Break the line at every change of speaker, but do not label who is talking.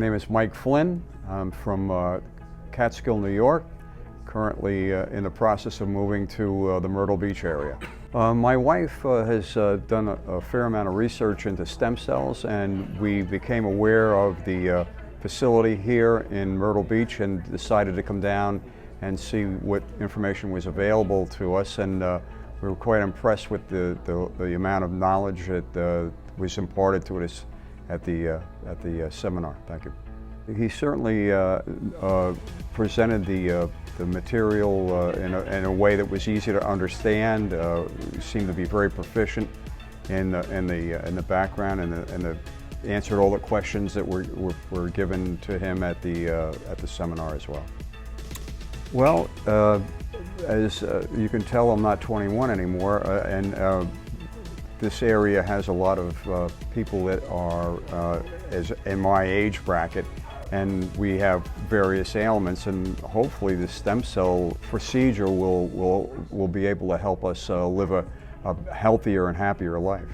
My name is Mike Flynn. I'm from Catskill, New York, currently in the process of moving to the Myrtle Beach area. My wife has done a fair amount of research into stem cells, and we became aware of the facility here in Myrtle Beach and decided to come down and see what information was available to us, and we were quite impressed with the amount of knowledge that was imparted to us at the seminar. Thank you. He certainly presented the material in a way that was easy to understand. He seemed to be very proficient in the background, and answered all the questions that were given to him at the seminar as well. Well, as you can tell, I'm not 21 anymore, and this area has a lot of people that are in my age bracket, and we have various ailments, and hopefully the stem cell procedure will be able to help us live a healthier and happier life.